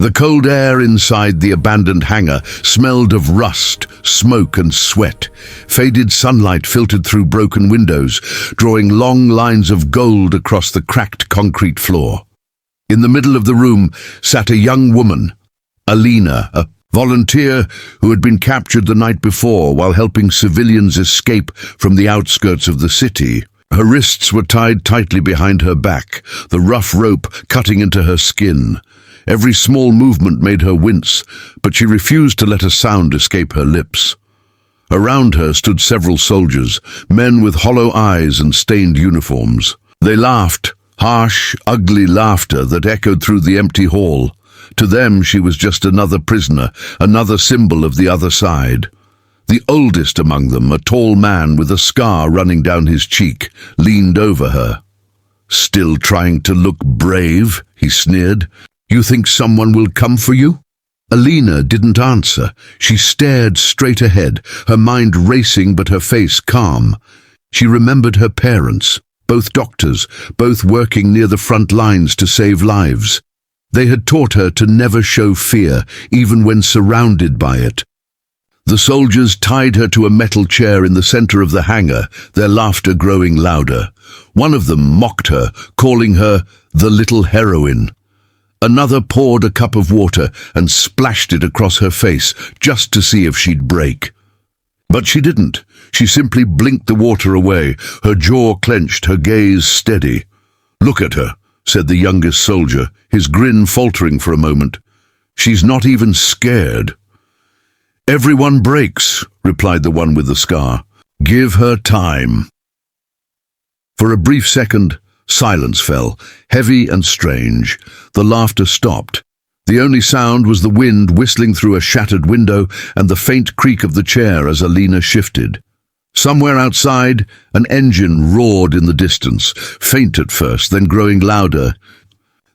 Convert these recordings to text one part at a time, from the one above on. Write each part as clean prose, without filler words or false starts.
The cold air inside the abandoned hangar smelled of rust, smoke and sweat. Faded sunlight filtered through broken windows, drawing long lines of gold across the cracked concrete floor. In the middle of the room sat a young woman, Alina, a volunteer who had been captured the night before while helping civilians escape from the outskirts of the city. Her wrists were tied tightly behind her back, the rough rope cutting into her skin. Every small movement made her wince, but she refused to let a sound escape her lips. Around her stood several soldiers, men with hollow eyes and stained uniforms. They laughed, harsh, ugly laughter that echoed through the empty hall. To them she was just another prisoner, another symbol of the other side. The oldest among them, a tall man with a scar running down his cheek, leaned over her. "Still trying to look brave?" he sneered. "You think someone will come for you?" Alina didn't answer. She stared straight ahead, her mind racing but her face calm. She remembered her parents, both doctors, both working near the front lines to save lives. They had taught her to never show fear, even when surrounded by it. The soldiers tied her to a metal chair in the center of the hangar, their laughter growing louder. One of them mocked her, calling her the little heroine. Another poured a cup of water and splashed it across her face, just to see if she'd break. But she didn't. She simply blinked the water away, her jaw clenched, her gaze steady. "Look at her," said the youngest soldier, his grin faltering for a moment. "She's not even scared." "Everyone breaks," replied the one with the scar. "Give her time." For a brief second, silence fell, heavy and strange. The laughter stopped. The only sound was the wind whistling through a shattered window and the faint creak of the chair as Alina shifted. Somewhere outside, an engine roared in the distance, faint at first, then growing louder.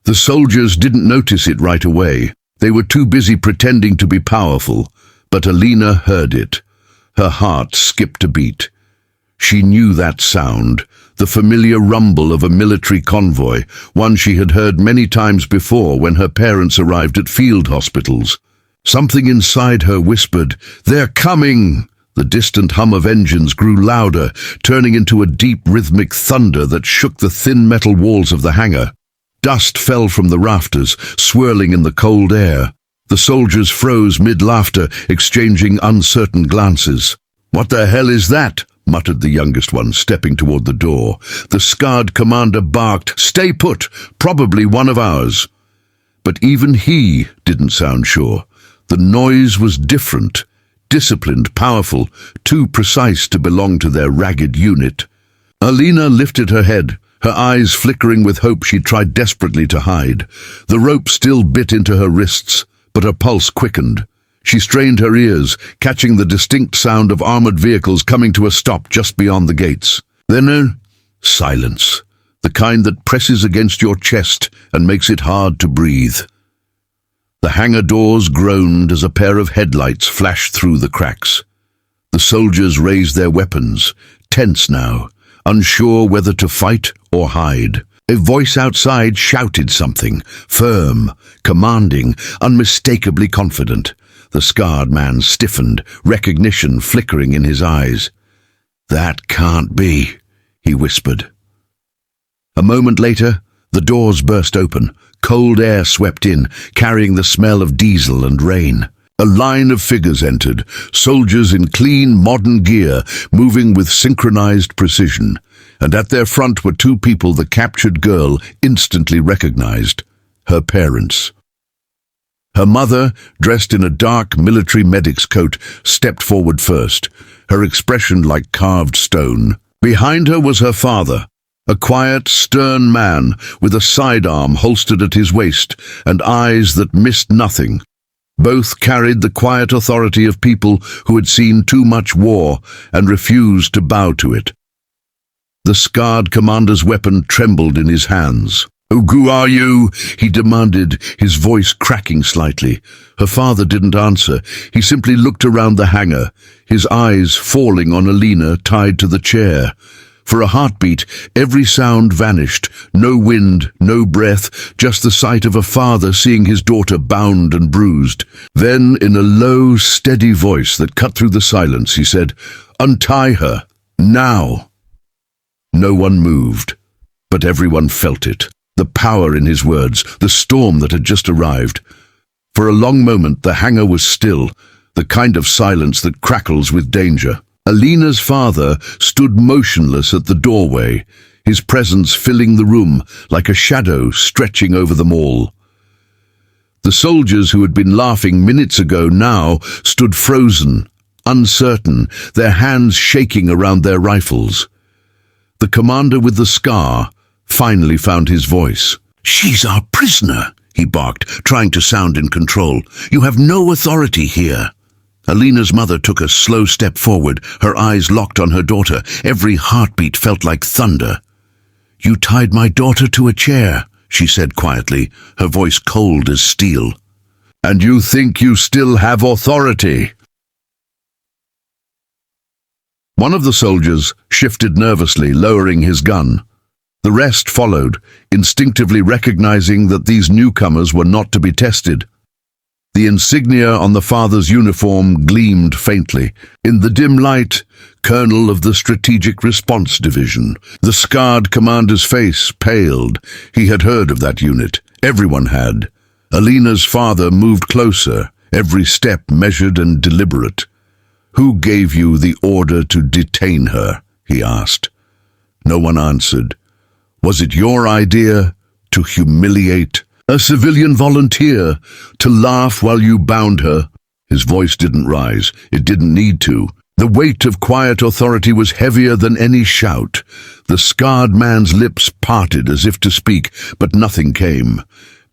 The soldiers didn't notice it right away. They were too busy pretending to be powerful. But Alina heard it. Her heart skipped a beat. She knew that sound, the familiar rumble of a military convoy, one she had heard many times before when her parents arrived at field hospitals. Something inside her whispered, "They're coming!" The distant hum of engines grew louder, turning into a deep rhythmic thunder that shook the thin metal walls of the hangar. Dust fell from the rafters, swirling in the cold air. The soldiers froze mid-laughter, exchanging uncertain glances. "What the hell is that?" muttered the youngest one, stepping toward the door. The scarred commander barked, "Stay put, probably one of ours." But even he didn't sound sure. The noise was different, disciplined, powerful, too precise to belong to their ragged unit. Alina lifted her head, her eyes flickering with hope she tried desperately to hide. The rope still bit into her wrists, but her pulse quickened. She strained her ears, catching the distinct sound of armored vehicles coming to a stop just beyond the gates. Then silence, the kind that presses against your chest and makes it hard to breathe. The hangar doors groaned as a pair of headlights flashed through the cracks. The soldiers raised their weapons, tense now, unsure whether to fight or hide. A voice outside shouted something, firm, commanding, unmistakably confident. The scarred man stiffened, recognition flickering in his eyes. "That can't be," he whispered. A moment later, the doors burst open. Cold air swept in, carrying the smell of diesel and rain. A line of figures entered, soldiers in clean, modern gear, moving with synchronized precision. And at their front were two people the captured girl instantly recognized, her parents. Her mother, dressed in a dark military medic's coat, stepped forward first, her expression like carved stone. Behind her was her father, a quiet, stern man with a sidearm holstered at his waist and eyes that missed nothing. Both carried the quiet authority of people who had seen too much war and refused to bow to it. The scarred commander's weapon trembled in his hands. "Who are you?" he demanded, his voice cracking slightly. Her father didn't answer. He simply looked around the hangar, his eyes falling on Alina tied to the chair. For a heartbeat, every sound vanished. No wind, no breath, just the sight of a father seeing his daughter bound and bruised. Then, in a low, steady voice that cut through the silence, he said, "Untie her, now." No one moved, but everyone felt it. The power in his words, the storm that had just arrived. For a long moment, the hangar was still, the kind of silence that crackles with danger. Alina's father stood motionless at the doorway, his presence filling the room like a shadow stretching over them all. The soldiers who had been laughing minutes ago now stood frozen, uncertain, their hands shaking around their rifles. The commander with the scar finally found his voice. "She's our prisoner," he barked, trying to sound in control. "You have no authority here." Alina's mother took a slow step forward, her eyes locked on her daughter. Every heartbeat felt like thunder. "You tied my daughter to a chair," she said quietly, her voice cold as steel. "And you think you still have authority?" One of the soldiers shifted nervously, lowering his gun. The rest followed, instinctively recognizing that these newcomers were not to be tested. The insignia on the father's uniform gleamed faintly. In the dim light, Colonel of the Strategic Response Division. The scarred commander's face paled. He had heard of that unit. Everyone had. Alina's father moved closer, every step measured and deliberate. "Who gave you the order to detain her?" he asked. No one answered. "Was it your idea to humiliate a civilian volunteer, to laugh while you bound her?" His voice didn't rise. It didn't need to. The weight of quiet authority was heavier than any shout. The scarred man's lips parted as if to speak, but nothing came.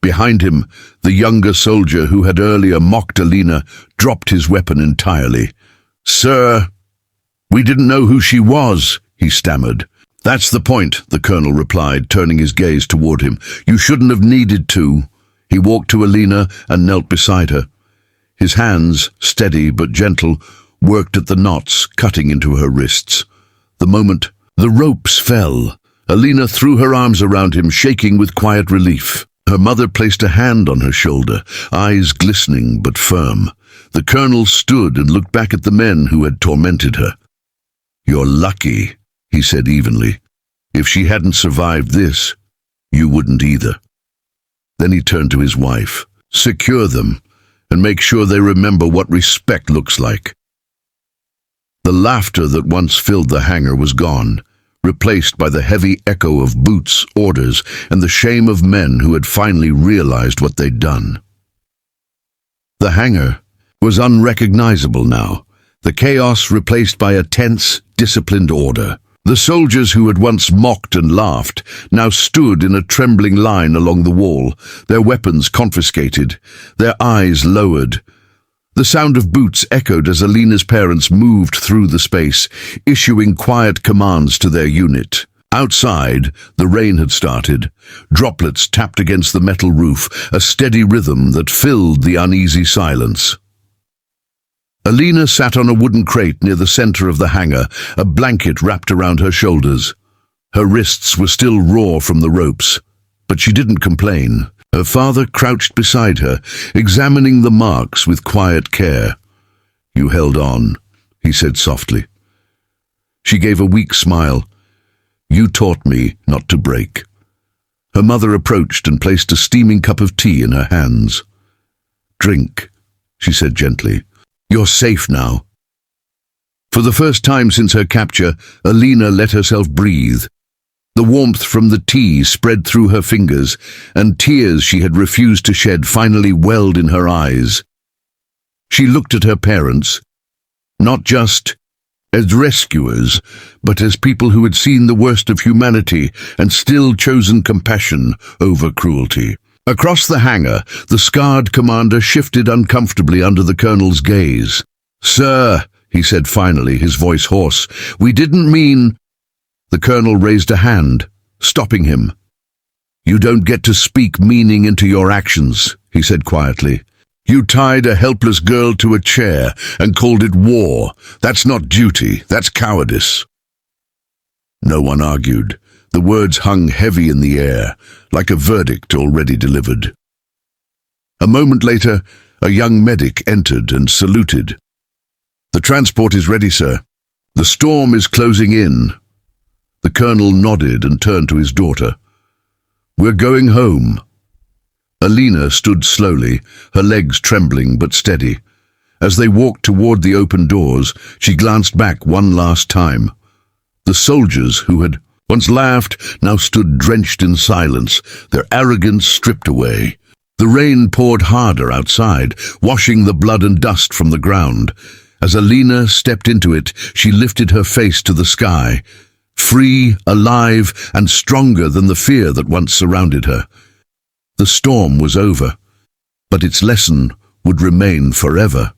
Behind him, the younger soldier who had earlier mocked Alina dropped his weapon entirely. "Sir, we didn't know who she was," he stammered. "That's the point," the colonel replied, turning his gaze toward him. "You shouldn't have needed to." He walked to Alina and knelt beside her. His hands, steady but gentle, worked at the knots cutting into her wrists. The moment the ropes fell, Alina threw her arms around him, shaking with quiet relief. Her mother placed a hand on her shoulder, eyes glistening but firm. The colonel stood and looked back at the men who had tormented her. "You're lucky," he said evenly. "If she hadn't survived this, you wouldn't either." Then he turned to his wife. "Secure them, and make sure they remember what respect looks like." The laughter that once filled the hangar was gone, replaced by the heavy echo of boots, orders, and the shame of men who had finally realized what they'd done. The hangar was unrecognizable now, the chaos replaced by a tense, disciplined order. The soldiers who had once mocked and laughed now stood in a trembling line along the wall, their weapons confiscated, their eyes lowered. The sound of boots echoed as Alina's parents moved through the space, issuing quiet commands to their unit. Outside, the rain had started. Droplets tapped against the metal roof, a steady rhythm that filled the uneasy silence. Alina sat on a wooden crate near the center of the hangar, a blanket wrapped around her shoulders. Her wrists were still raw from the ropes, but she didn't complain. Her father crouched beside her, examining the marks with quiet care. "You held on," he said softly. She gave a weak smile. "You taught me not to break." Her mother approached and placed a steaming cup of tea in her hands. "Drink," she said gently. "You're safe now." For the first time since her capture, Alina let herself breathe. The warmth from the tea spread through her fingers, and tears she had refused to shed finally welled in her eyes. She looked at her parents, not just as rescuers, but as people who had seen the worst of humanity and still chosen compassion over cruelty. Across the hangar, the scarred commander shifted uncomfortably under the colonel's gaze. "Sir," he said finally, his voice hoarse, "we didn't mean—" The colonel raised a hand, stopping him. "You don't get to speak meaning into your actions," he said quietly. "You tied a helpless girl to a chair and called it war. That's not duty, that's cowardice." No one argued. The words hung heavy in the air, like a verdict already delivered. A moment later, a young medic entered and saluted. "The transport is ready, sir. The storm is closing in." The colonel nodded and turned to his daughter. "We're going home." Alina stood slowly, her legs trembling but steady. As they walked toward the open doors, she glanced back one last time. The soldiers who had once laughed now stood drenched in silence, their arrogance stripped away. The rain poured harder outside, washing the blood and dust from the ground. As Alina stepped into it, she lifted her face to the sky, free, alive, and stronger than the fear that once surrounded her. The storm was over, but its lesson would remain forever.